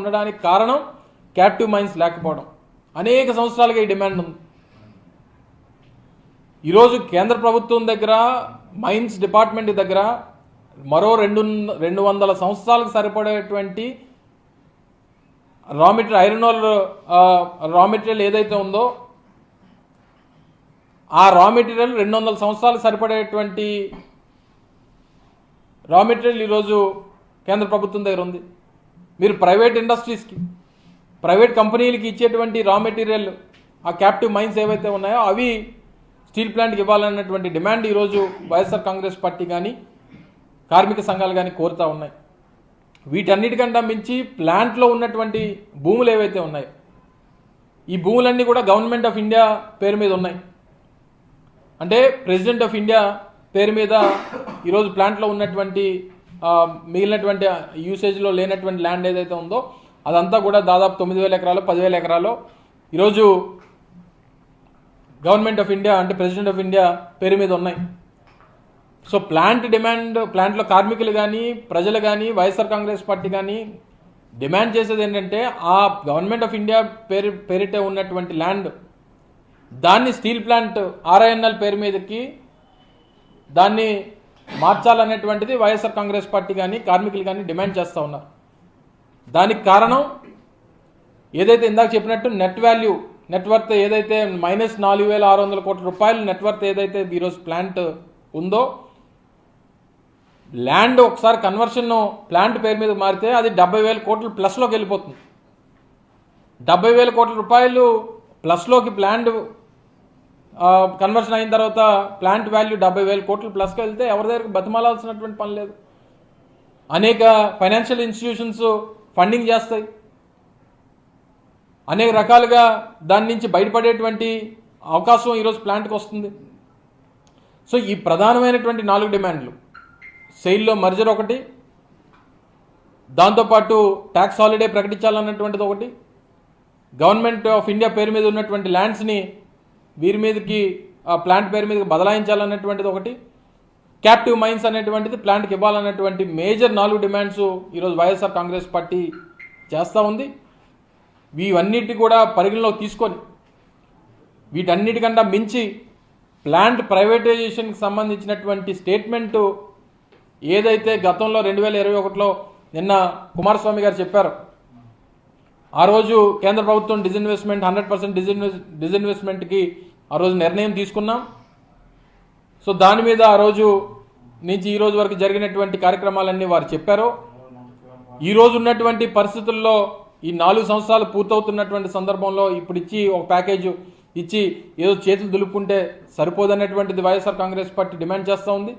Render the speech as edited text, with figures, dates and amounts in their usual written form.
ఉండడానికి కారణం captive mines లేకపోవడం. అనేక సంవత్సరాలుగా ఈ డిమాండ్ ఉంది. ఈరోజు కేంద్ర ప్రభుత్వం దగ్గర మైన్స్ డిపార్ట్మెంట్ దగ్గర మరో 200 సంవత్సరాలకు సరిపడేటువంటి raw material, iron ore raw material ఏదైతే ఉందో ఆ రా మెటీరియల్ 200 సంవత్సరాలకు సరిపడేటువంటి రా మెటీరియల్ ఈరోజు కేంద్ర ప్రభుత్వం దగ్గర ఉంది. మీరు ప్రైవేట్ ఇండస్ట్రీస్కి, ప్రైవేట్ కంపెనీలకి ఇచ్చేటువంటి రా మెటీరియల్, ఆ క్యాప్టివ్ మైన్స్ ఏవైతే ఉన్నాయో అవి స్టీల్ ప్లాంట్కి ఇవ్వాలన్నటువంటి డిమాండ్ ఈరోజు వైఎస్ఆర్ కాంగ్రెస్ పార్టీ కానీ కార్మిక సంఘాలు కానీ కోరుతూ ఉన్నాయి. వీటన్నిటికంటే మించి ప్లాంట్లో ఉన్నటువంటి భూములు ఏవైతే ఉన్నాయో ఈ భూములన్నీ కూడా గవర్నమెంట్ ఆఫ్ ఇండియా పేరు మీద ఉన్నాయి. అంటే ప్రెసిడెంట్ ఆఫ్ ఇండియా పేరు మీద ఈరోజు ప్లాంట్లో ఉన్నటువంటి మిగిలినటువంటి యూసేజ్లో లేనటువంటి ల్యాండ్ ఏదైతే ఉందో అదంతా కూడా దాదాపు 9,000 ఎకరాలు 10,000 ఎకరాలు ఈరోజు గవర్నమెంట్ ఆఫ్ ఇండియా అంటే ప్రెసిడెంట్ ఆఫ్ ఇండియా పేరు మీద ఉన్నాయి. సో ప్లాంట్ డిమాండ్, ప్లాంట్లో కార్మికులు కానీ ప్రజలు కానీ వైఎస్ఆర్ కాంగ్రెస్ పార్టీ కానీ డిమాండ్ చేసేది ఏంటంటే ఆ గవర్నమెంట్ ఆఫ్ ఇండియా పేరిటే ఉన్నటువంటి ల్యాండ్ దాన్ని స్టీల్ ప్లాంట్ RINL పేరు మీదకి దాన్ని మార్చాలనేటువంటిది వైఎస్ఆర్ కాంగ్రెస్ పార్టీ కానీ కార్మికులు కానీ డిమాండ్ చేస్తూ ఉన్నారు. దానికి కారణం ఏదైతే ఇందాక చెప్పినట్టు నెట్వర్త్ ఏదైతే -4,600 కోట్ల రూపాయలు నెట్వర్త్ ఏదైతే ఈరోజు ప్లాంట్ ఉందో, ల్యాండ్ ఒకసారి కన్వర్షన్ ప్లాంట్ పేరు మీద మారితే అది 70,000 కోట్ల ప్లస్లోకి వెళ్ళిపోతుంది. 70,000 కోట్ల రూపాయలు ప్లస్లోకి ప్లాంట్ కన్వర్షన్ అయిన తర్వాత ప్లాంట్ వాల్యూ 70,000 కోట్లు ప్లస్కి వెళ్తే ఎవరి దగ్గరికి బతిమాలాల్సినటువంటి పని లేదు. అనేక ఫైనాన్షియల్ ఇన్స్టిట్యూషన్స్ ఫండింగ్ చేస్తాయి, అనేక రకాలుగా దాని నుంచి బయటపడేటువంటి అవకాశం ఈరోజు ప్లాంట్కి వస్తుంది. సో ఈ ప్రధానమైనటువంటి 4 డిమాండ్లు, సెయిల్లో మర్జర్ ఒకటి, దాంతోపాటు ట్యాక్స్ హాలిడే ప్రకటించాలన్నటువంటిది ఒకటి, గవర్నమెంట్ ఆఫ్ ఇండియా పేరు మీద ఉన్నటువంటి ల్యాండ్స్ని వీరి మీదకి ప్లాంట్ పేరు మీదకి బదలాయించాలన్నటువంటిది ఒకటి, క్యాప్టివ్ మైన్స్ అనేటువంటిది ప్లాంట్కి ఇవ్వాలన్నటువంటి మేజర్ 4 డిమాండ్స్ ఈరోజు వైఎస్ఆర్ కాంగ్రెస్ పార్టీ చేస్తూ ఉంది. ఇవన్నిటి కూడా పరిగణలోకి తీసుకొని వీటన్నిటికన్నా మించి ప్లాంట్ ప్రైవేటైజేషన్కి సంబంధించినటువంటి స్టేట్మెంటు ఏదైతే గతంలో 2021లో నిన్న కుమారస్వామి గారు చెప్పారో, ఆ రోజు కేంద్ర ప్రభుత్వం 100% డిజిన్వెస్ట్మెంట్కి ఆ రోజు నిర్ణయం తీసుకున్నాం. సో దాని మీద ఆ రోజు నుంచి ఈ రోజు వరకు జరిగినటువంటి కార్యక్రమాలన్నీ వారు చెప్పారు. ఈ రోజు ఉన్నటువంటి పరిస్థితుల్లో ఈ 4 సంవత్సరాలు పూర్తవుతున్నటువంటి సందర్భంలో ఇప్పుడు ఇచ్చి ఒక ప్యాకేజ్ ఇచ్చి ఏదో చేతులు దులుపుకుంటే సరిపోదన్నటువంటిది వైఎస్ఆర్ కాంగ్రెస్ పార్టీ డిమాండ్ చేస్తూ ఉంది.